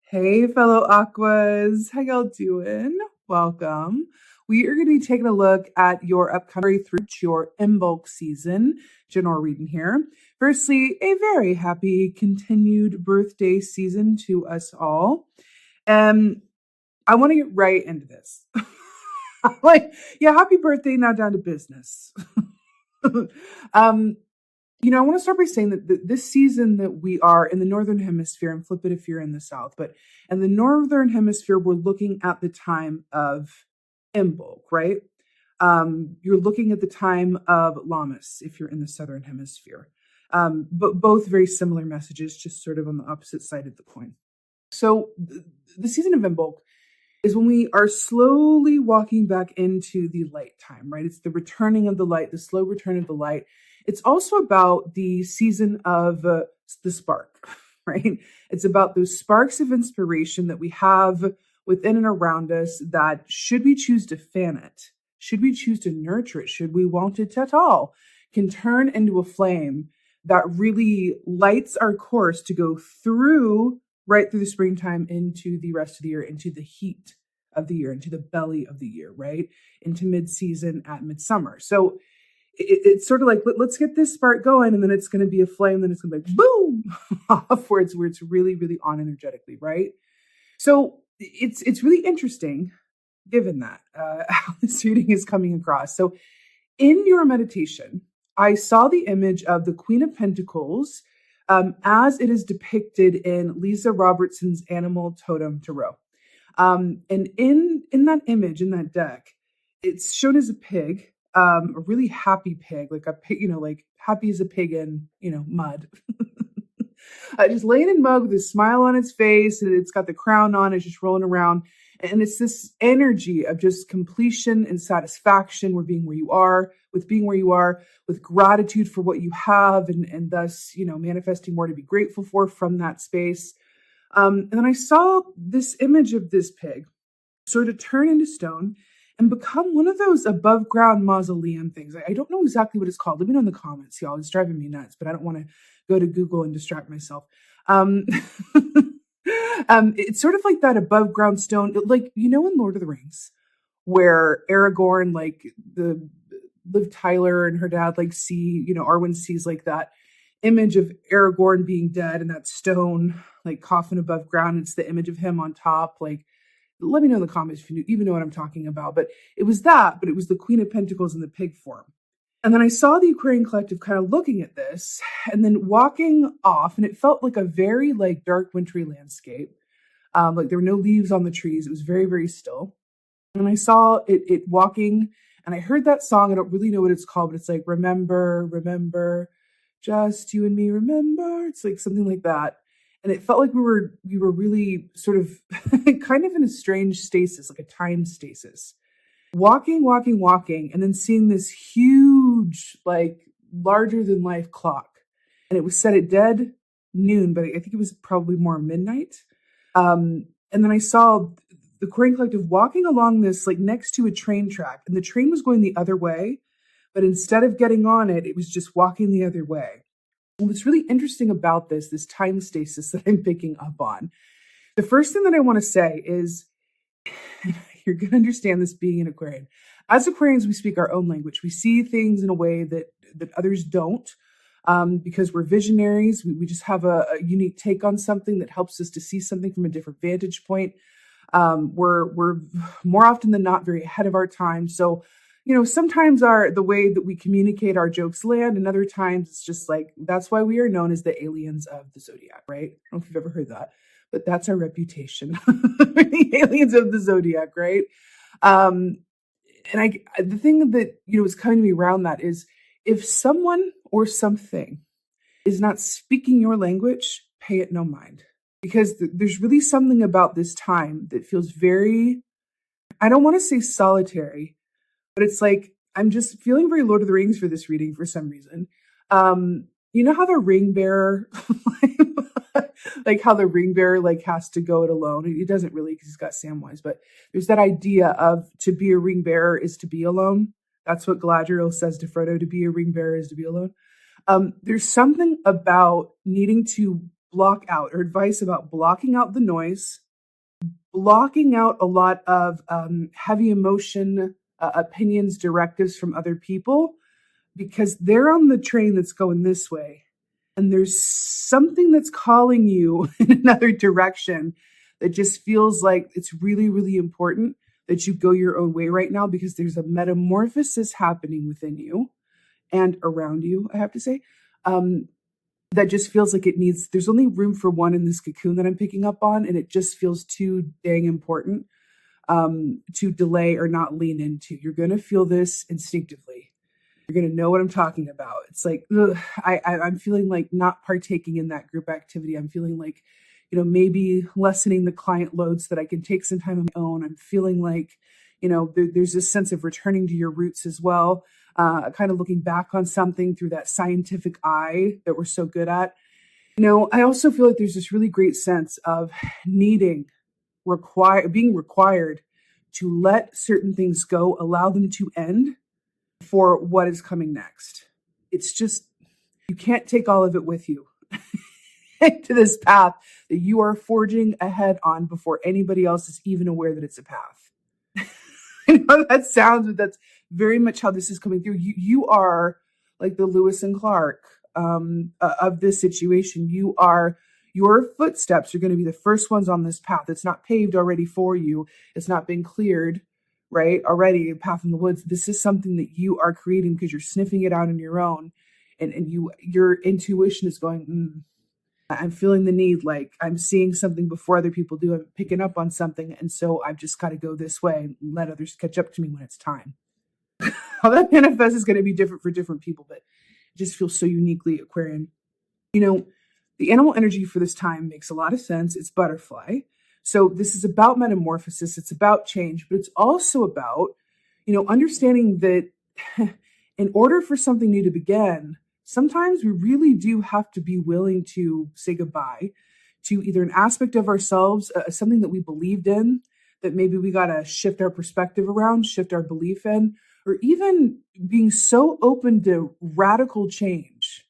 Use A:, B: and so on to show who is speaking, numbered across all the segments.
A: Hey, fellow Aquas. How y'all doing? Welcome. We are going to be taking a look at your upcoming through your in-bulk season general reading here. Firstly, a very happy continued birthday season to us all. I want to get right into this. Happy birthday. Now down to business. um, I want to start by saying that this season that we are in the Northern Hemisphere, and flip it if you're in the South, but in the Northern Hemisphere, we're looking at the time of Imbolc, right? You're looking at the time of Lammas if you're in the Southern Hemisphere. But both very similar messages, just sort of on the opposite side of the coin. So the season of Imbolc is when we are slowly walking back into the light time, right? It's the returning of the light, the slow return of the light. It's also about the season of the spark, right? It's about those sparks of inspiration that we have within and around us that should we choose to fan it, should we choose to nurture it, should we want it at all, can turn into a flame that really lights our course to go through right through the springtime into the rest of the year, into the heat of the year, into the belly of the year, right? Into mid-season at midsummer. So it's sort of like, let's get this spark going, and then it's going to be a flame, then it's going to be like, boom, offwards, where it's really, really on energetically, right? So it's really interesting, given that, how this reading is coming across. So in your meditation, I saw the image of the Queen of Pentacles as it is depicted in Lisa Robertson's Animal Totem Tarot. And in that image, in that deck, it's shown as a pig, a really happy pig, like a pig, like happy as a pig in, mud. Just laying in mud with a smile on its face, and it's got the crown on, it's just rolling around. And it's this energy of just completion and satisfaction with being where you are, with gratitude for what you have, and thus, manifesting more to be grateful for from that space. And then I saw this image of this pig sort of turn into stone and become one of those above ground mausoleum things. I don't know exactly what it's called. Let me know in the comments, y'all. It's driving me nuts, but I don't want to go to Google and distract myself. It's sort of like that above ground stone, like, in Lord of the Rings, where Aragorn, like the Liv Tyler and her dad, like Arwen sees like that image of Aragorn being dead and that stone, like coffin above ground. It's the image of him on top. Like, let me know in the comments if you even know what I'm talking about. But it was that, but it was the Queen of Pentacles in the pig form. And then I saw the Aquarian Collective kind of looking at this and then walking off, and it felt like a very dark wintry landscape. Like there were no leaves on the trees. It was very, very still. And I saw it walking, and I heard that song. I don't really know what it's called, but it's like, remember, remember, just you and me, remember. It's like something like that. And it felt like we were really sort of kind of in a strange stasis, like a time stasis. Walking, and then seeing this huge, like larger than life clock. And it was set at dead noon, but I think it was probably more midnight. And then I saw the Aquarian Collective walking along this, like next to a train track, and the train was going the other way, but instead of getting on it, it was just walking the other way. And what's really interesting about this time stasis that I'm picking up on, the first thing that I want to say is, you're going to understand this being an Aquarian. As Aquarians, we speak our own language. We see things in a way that others don't, because we're visionaries. We just have a unique take on something that helps us to see something from a different vantage point. We're more often than not very ahead of our time. So, sometimes the way that we communicate our jokes land, and other times it's just like, that's why we are known as the aliens of the zodiac, right? I don't know if you've ever heard that, but that's our reputation. The aliens of the zodiac, right? And the thing that, is coming to me around that is, if someone or something is not speaking your language, pay it no mind. Because there's really something about this time that feels very, I don't want to say solitary, but it's like, I'm just feeling very Lord of the Rings for this reading for some reason. You know how the ring bearer, like how the ring bearer has to go it alone. He doesn't really, because he's got Samwise, but there's that idea of, to be a ring bearer is to be alone. That's what Galadriel says to Frodo, to be a ring bearer is to be alone. There's something about needing to block out, or advice about blocking out the noise, blocking out a lot of heavy emotion, opinions, directives from other people, because they're on the train that's going this way. And there's something that's calling you in another direction that just feels like it's really, really important that you go your own way right now, because there's a metamorphosis happening within you and around you, I have to say, that just feels like there's only room for one in this cocoon that I'm picking up on. And it just feels too dang important to delay or not lean into. You're going to feel this instinctively. You're going to know what I'm talking about. It's like, ugh, I'm feeling like not partaking in that group activity. I'm feeling like, maybe lessening the client load so that I can take some time on my own. I'm feeling like, there's this sense of returning to your roots as well. Kind of looking back on something through that scientific eye that we're so good at. I also feel like there's this really great sense of being required to let certain things go, allow them to end for what is coming next. It's just, you can't take all of it with you to this path that you are forging ahead on before anybody else is even aware that it's a path. I know that sounds, but that's very much how this is coming through. You are like the Lewis and Clark of this situation. Your footsteps are going to be the first ones on this path. It's not paved already for you. It's not been cleared, right? Already a path in the woods. This is something that you are creating because you're sniffing it out on your own, and your intuition is going, I'm feeling the need, like I'm seeing something before other people do. I'm picking up on something. And so I've just got to go this way and let others catch up to me when it's time. How that manifests is going to be different for different people, but it just feels so uniquely Aquarian. The animal energy for this time makes a lot of sense. It's butterfly. So this is about metamorphosis. It's about change, but it's also about, understanding that in order for something new to begin, sometimes we really do have to be willing to say goodbye to either an aspect of ourselves, something that we believed in, that maybe we got to shift our perspective around, shift our belief in, or even being so open to radical change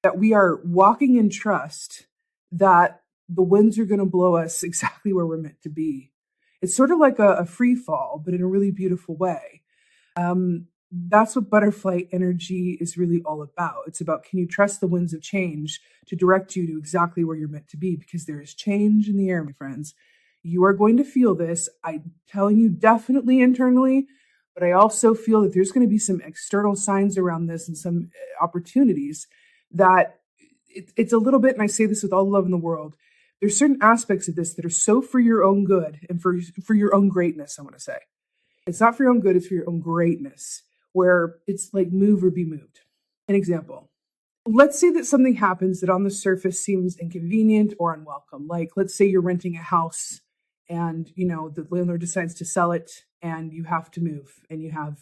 A: that we are walking in trust that the winds are going to blow us exactly where we're meant to be. It's sort of like a free fall, but in a really beautiful way. That's what butterfly energy is really all about. It's about, can you trust the winds of change to direct you to exactly where you're meant to be? Because there is change in the air, my friends. You are going to feel this. I'm telling you, definitely internally, but I also feel that there's going to be some external signs around this and some opportunities that it's a little bit, and I say this with all the love in the world, there's certain aspects of this that are so for your own good and for your own greatness, I want to say. It's not for your own good, it's for your own greatness, where it's like move or be moved. An example. Let's say that something happens that on the surface seems inconvenient or unwelcome. Like, let's say you're renting a house and, the landlord decides to sell it and you have to move and you have,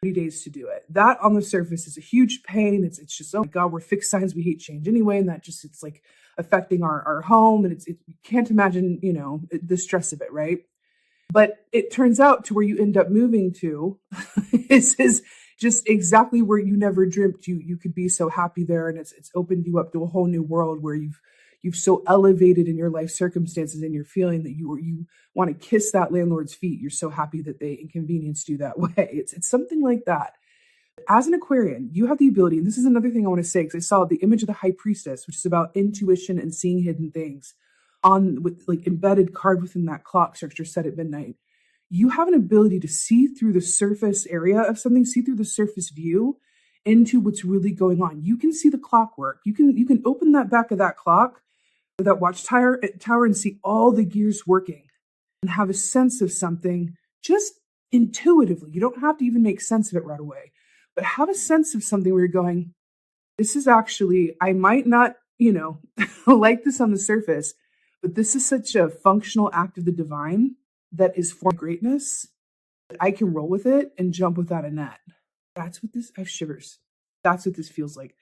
A: 30 days to do it. That on the surface is a huge pain. It's just, oh my God, we're fixed signs. We hate change anyway. And it's like affecting our home. And you can't imagine, the stress of it, right? But it turns out to where you end up moving to is just exactly where you never dreamt you could be so happy there. And it's opened you up to a whole new world where you've so elevated in your life circumstances and you're feeling that you want to kiss that landlord's feet. You're so happy that they inconvenienced you that way. It's something like that. As an Aquarian, you have the ability, and this is another thing I want to say, because I saw the image of the high priestess, which is about intuition and seeing hidden things with like embedded carved within that clock structure set at midnight. You have an ability to see through the surface area of something, see through the surface view into what's really going on. You can see the clockwork. You can open that back of that clock, that watch tower, and see all the gears working and have a sense of something just intuitively. You don't have to even make sense of it right away, but have a sense of something where you're going, this is actually, I might not, like this on the surface, but this is such a functional act of the divine that is for greatness that I can roll with it and jump without a net. That's what I have shivers. That's what this feels like.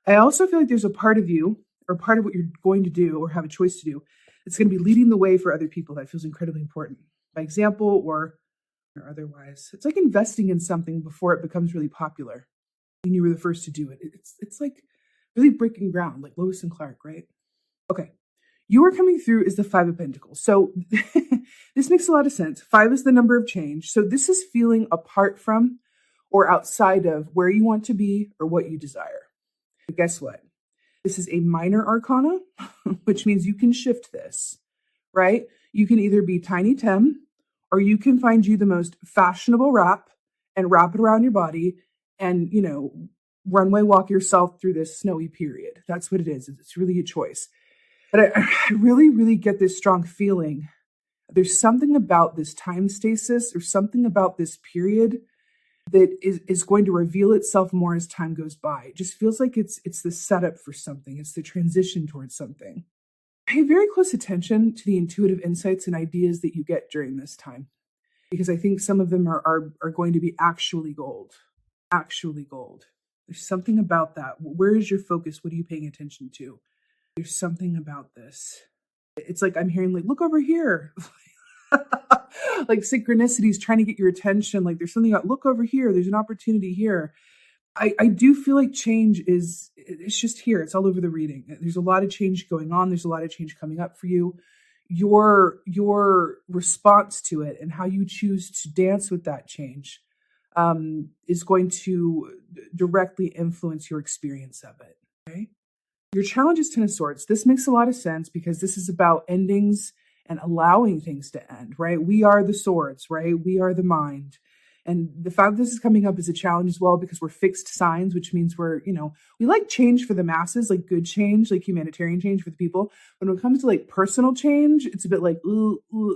A: I also feel like there's a part of you, or part of what you're going to do or have a choice to do, it's going to be leading the way for other people. That feels incredibly important, by example or otherwise. It's like investing in something before it becomes really popular and you were the first to do it. It's like really breaking ground, like Lewis and Clark, right? Okay, You are coming through is the Five of Pentacles. So this makes a lot of sense. 5 is the number of change. So this is feeling apart from or outside of where you want to be or what you desire. But guess what? This is a minor arcana, which means you can shift this, right? You can either be Tiny Tim, or you can find you the most fashionable wrap and wrap it around your body and, runway walk yourself through this snowy period. That's what it is. It's really a choice. But I really, really get this strong feeling. There's something about this time stasis or something about this period that is going to reveal itself more as time goes by. It just feels like it's the setup for something. It's the transition towards something. Pay very close attention to the intuitive insights and ideas that you get during this time, because I think some of them are going to be actually gold. Actually gold. There's something about that. Where is your focus? What are you paying attention to? There's something about this. It's like I'm hearing, like, look over here. Like synchronicities trying to get your attention. Like there's something about, look over here. There's an opportunity here. I do feel like change it's just here. It's all over the reading. There's a lot of change going on. There's a lot of change coming up for you. Your response to it and how you choose to dance with that change is going to directly influence your experience of it. Okay. Your challenge is Ten of Swords. This makes a lot of sense because this is about endings and allowing things to end, right? We are the swords, right? We are the mind. And the fact that this is coming up is a challenge as well because we're fixed signs, which means we like change for the masses, like good change, like humanitarian change for the people. But when it comes to like personal change, it's a bit like,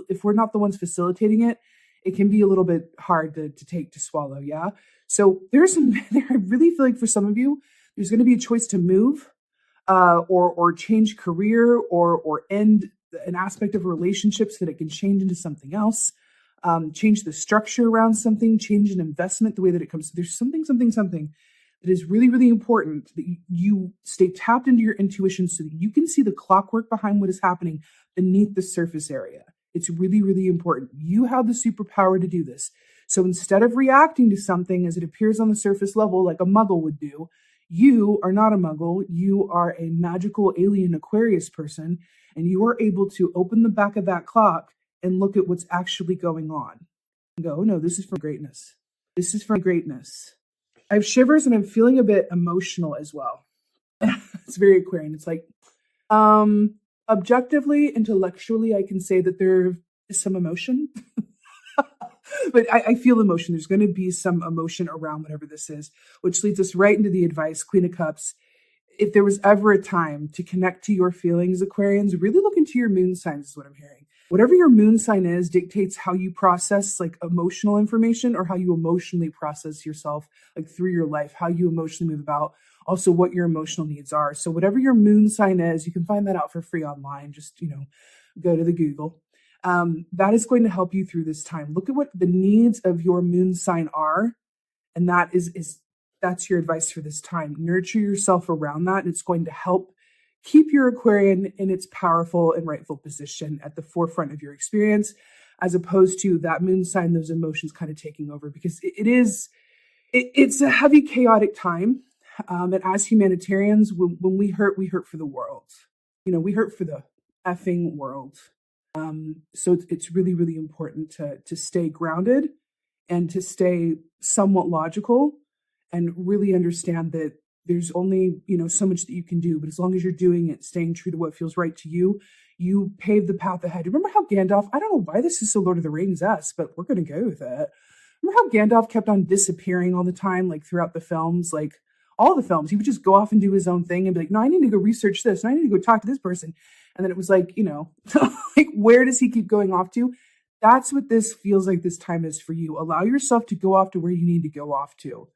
A: if we're not the ones facilitating it, it can be a little bit hard to take, to swallow, yeah? So I really feel like for some of you, there's going to be a choice to move or change career or end an aspect of a relationship so that it can change into something else, change the structure around something, change an investment, the way that it comes. There's something that is really, really important that you stay tapped into your intuition so that you can see the clockwork behind what is happening beneath the surface area. It's really, really important. You have the superpower to do this. So instead of reacting to something as it appears on the surface level, like a muggle would do, you are not a muggle. You are a magical alien Aquarius person, and you are able to open the back of that clock and look at what's actually going on. And go, no, this is for greatness. This is for greatness. I have shivers and I'm feeling a bit emotional as well. It's very Aquarian. It's like, objectively, intellectually, I can say that there is some emotion. But I feel emotion. There's going to be some emotion around whatever this is, which leads us right into the advice, Queen of Cups. If there was ever a time to connect to your feelings, Aquarians, really look into your moon signs is what I'm hearing. Whatever your moon sign is dictates how you process like emotional information or how you emotionally process yourself like through your life, how you emotionally move about, also what your emotional needs are. So whatever your moon sign is, you can find that out for free online. Just, go to the Google. That is going to help you through this time. Look at what the needs of your moon sign are. And that's your advice for this time. Nurture yourself around that. And it's going to help keep your Aquarian in its powerful and rightful position at the forefront of your experience, as opposed to that moon sign, those emotions kind of taking over, because it's a heavy, chaotic time. And as humanitarians, when we hurt for the world. We hurt for the effing world. So it's really, really important to stay grounded and to stay somewhat logical and really understand that there's only, so much that you can do. But as long as you're doing it, staying true to what feels right to you, you pave the path ahead. Remember how Gandalf, I don't know why this is so Lord of the Rings-esque, but we're going to go with it. Remember how Gandalf kept on disappearing all the time, like throughout the films, like all the films, he would just go off and do his own thing and be like, no, I need to go research this. And I need to go talk to this person. And then it was like, like, where does he keep going off to? That's what this feels like this time is for you. Allow yourself to go off to where you need to go off to.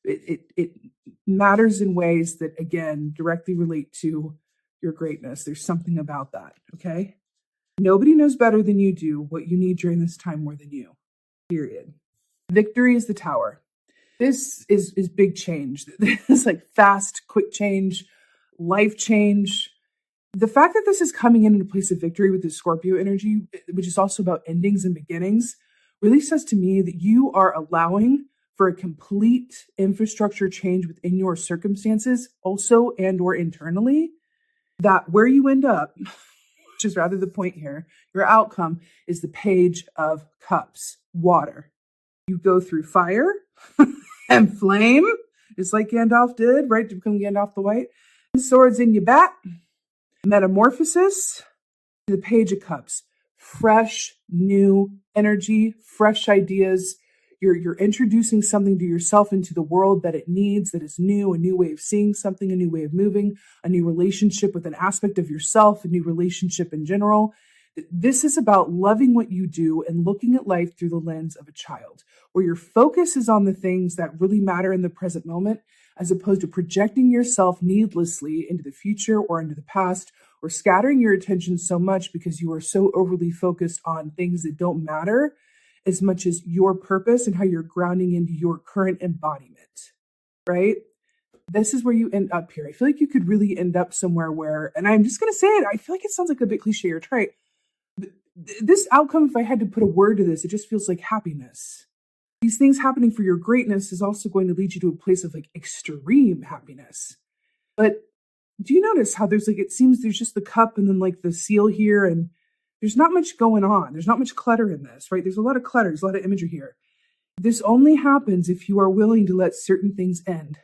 A: It matters in ways that, again, directly relate to your greatness. There's something about that, okay? Nobody knows better than you do what you need during this time more than you, period. Victory is the Tower. This is big change. This is like fast, quick change, life change. The fact that this is coming in a place of victory with the Scorpio energy, which is also about endings and beginnings, really says to me that you are allowing for a complete infrastructure change within your circumstances, also and or internally, that where you end up which is rather the point here, your outcome is the Page of Cups, water. You go through fire and flame, just like Gandalf did, right, to become Gandalf the White. Swords in your back, metamorphosis, to the Page of Cups. Fresh, new energy, fresh ideas. You're introducing something to yourself into the world that it needs, that is new, a new way of seeing something, a new way of moving, a new relationship with an aspect of yourself, a new relationship in general. This is about loving what you do and looking at life through the lens of a child, where your focus is on the things that really matter in the present moment, as opposed to projecting yourself needlessly into the future or into the past, or scattering your attention so much because you are so overly focused on things that don't matter as much as your purpose and how you're grounding into your current embodiment, right? This is where you end up here. I feel like you could really end up somewhere where, and I'm just going to say it, I feel like it sounds like a bit cliche or trite. But this outcome, if I had to put a word to this, it just feels like happiness. These things happening for your greatness is also going to lead you to a place of like extreme happiness. But do you notice how there's like, it seems there's just the cup and then like the seal here, and there's not much going on. There's not much clutter in this, right? There's a lot of clutter. There's a lot of imagery here. This only happens if you are willing to let certain things end.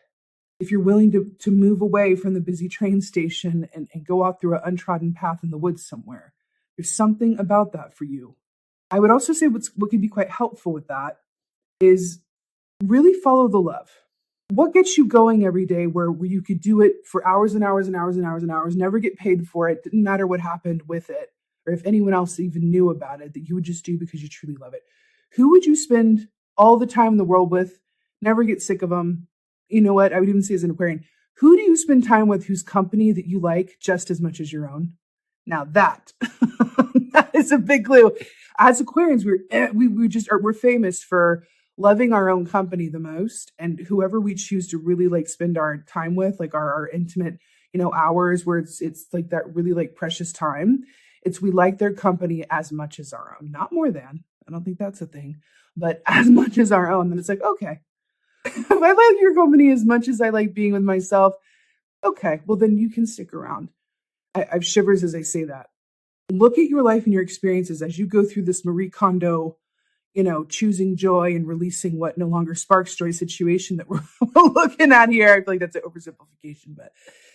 A: If you're willing to move away from the busy train station and go out through an untrodden path in the woods somewhere. There's something about that for you. I would also say what can be quite helpful with that is really follow the love. What gets you going every day where you could do it for hours and hours and hours and hours and hours, never get paid for it, didn't matter what happened with it, or if anyone else even knew about it, that you would just do because you truly love it. Who would you spend all the time in the world with, never get sick of them? You know what? I would even say as an Aquarian, who do you spend time with whose company that you like just as much as your own? Now that, that is a big clue. As Aquarians, we're famous for loving our own company the most, and whoever we choose to really like spend our time with, like our intimate, hours where it's like that really like precious time. We like their company as much as our own, not more than. I don't think that's a thing, but as much as our own. Then it's like, okay, if I like your company as much as I like being with myself, okay, well then you can stick around. I have shivers as I say that. Look at your life and your experiences as you go through this Marie Kondo, choosing joy and releasing what no longer sparks joy situation that we're looking at here. I feel like that's an oversimplification, but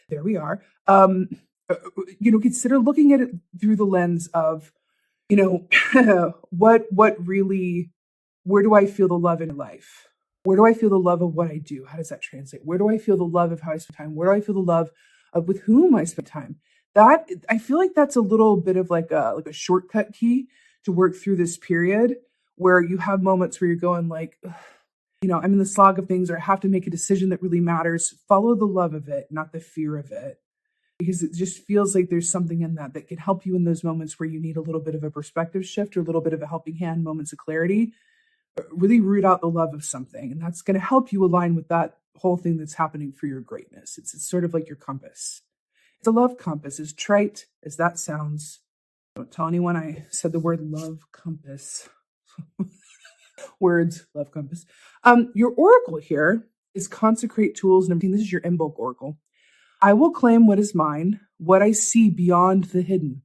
A: there we are. Consider looking at it through the lens of, what really, where do I feel the love in life? Where do I feel the love of what I do? How does that translate? Where do I feel the love of how I spend time? Where do I feel the love of with whom I spend time? That, I feel like that's a little bit of like a shortcut key to work through this period where you have moments where you're going like, I'm in the slog of things, or I have to make a decision that really matters. Follow the love of it, not the fear of it. Because it just feels like there's something in that can help you in those moments where you need a little bit of a perspective shift or a little bit of a helping hand, moments of clarity. Really root out the love of something. And that's going to help you align with that whole thing that's happening for your greatness. It's sort of like your compass. It's a love compass, as trite as that sounds. Don't tell anyone I said the word love compass. Words, love compass. Your oracle here is consecrate tools. And this is your Imbolc oracle. I will claim what is mine, what I see beyond the hidden.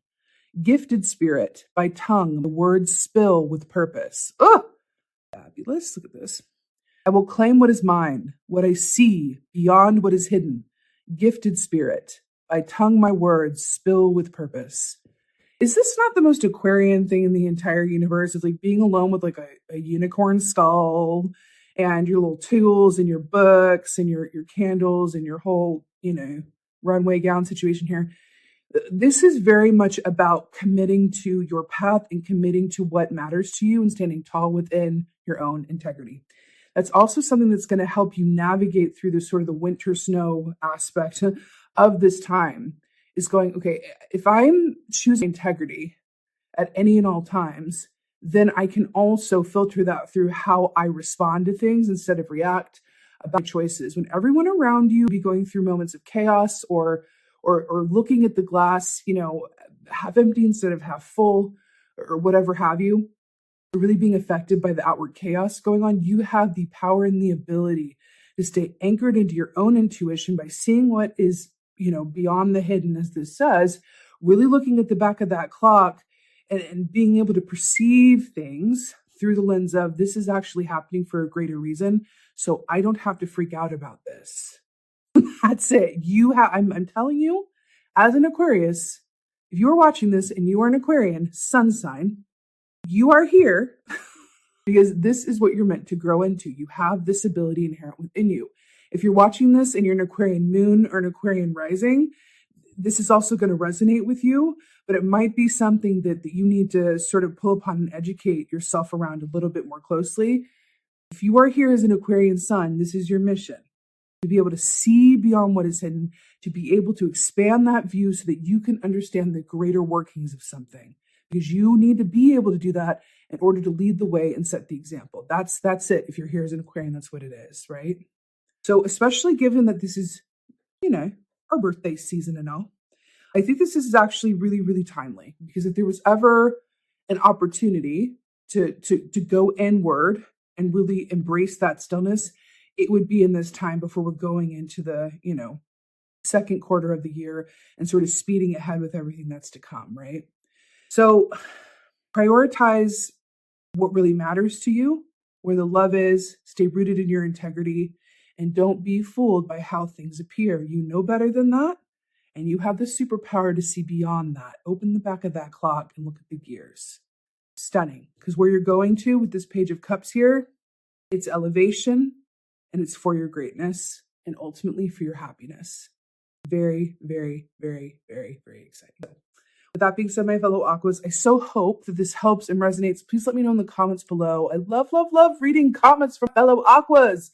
A: Gifted spirit, by tongue, the words spill with purpose. Oh, fabulous. Look at this. I will claim what is mine, what I see beyond what is hidden. Gifted spirit, by tongue my words spill with purpose. Is this not the most Aquarian thing in the entire universe? It's like being alone with like a unicorn skull and your little tools and your books and your candles and your whole, runway gown situation here. This is very much about committing to your path and committing to what matters to you and standing tall within your own integrity. That's also something that's going to help you navigate through this sort of the winter snow aspect of this time, is going, okay, if I'm choosing integrity at any and all times, then I can also filter that through how I respond to things instead of react about choices. When everyone around you be going through moments of chaos or looking at the glass, half empty instead of half full or whatever have you, really being affected by the outward chaos going on, you have the power and the ability to stay anchored into your own intuition by seeing what is, beyond the hidden, as this says, really looking at the back of that clock and being able to perceive things through the lens of this is actually happening for a greater reason. So I don't have to freak out about this. That's it. I'm telling you, as an Aquarius, if you're watching this and you are an Aquarian sun sign, you are here because this is what you're meant to grow into. You have this ability inherent within you. If you're watching this and you're an Aquarian moon or an Aquarian rising, this is also going to resonate with you, but it might be something that you need to sort of pull upon and educate yourself around a little bit more closely. If you are here as an Aquarian sun, this is your mission. To be able to see beyond what is hidden, to be able to expand that view so that you can understand the greater workings of something. Because you need to be able to do that in order to lead the way and set the example. That's it. If you're here as an Aquarian, that's what it is, right? So especially given that this is, our birthday season and all, I think this is actually really, really timely, because if there was ever an opportunity to go inward and really embrace that stillness, it would be in this time before we're going into the, second quarter of the year and sort of speeding ahead with everything that's to come, right? So prioritize what really matters to you, where the love is, stay rooted in your integrity, and don't be fooled by how things appear. You know better than that, and you have the superpower to see beyond that. Open the back of that clock and look at the gears. Stunning, because where you're going to with this Page of Cups here, it's elevation, and it's for your greatness, and ultimately for your happiness. Very, very, very, very, very exciting. With that being said, my fellow Aquas, I so hope that this helps and resonates. Please let me know in the comments below. I love, love, love reading comments from fellow Aquas.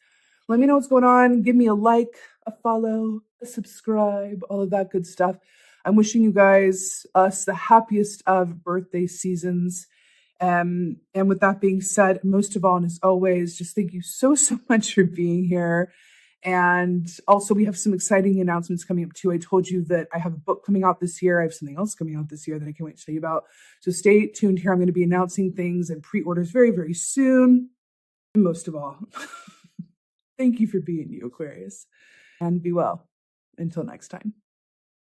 A: Let me know what's going on. Give me a like, a follow, a subscribe, all of that good stuff. I'm wishing you guys, us, the happiest of birthday seasons. And with that being said, most of all, and as always, just thank you so much for being here. And also, we have some exciting announcements coming up too. I told you that I have a book coming out this year. I have something else coming out this year that I can't wait to tell you about. So stay tuned here. I'm going to be announcing things and pre-orders very, very soon. And most of all, thank you for being you, Aquarius. And be well. Until next time.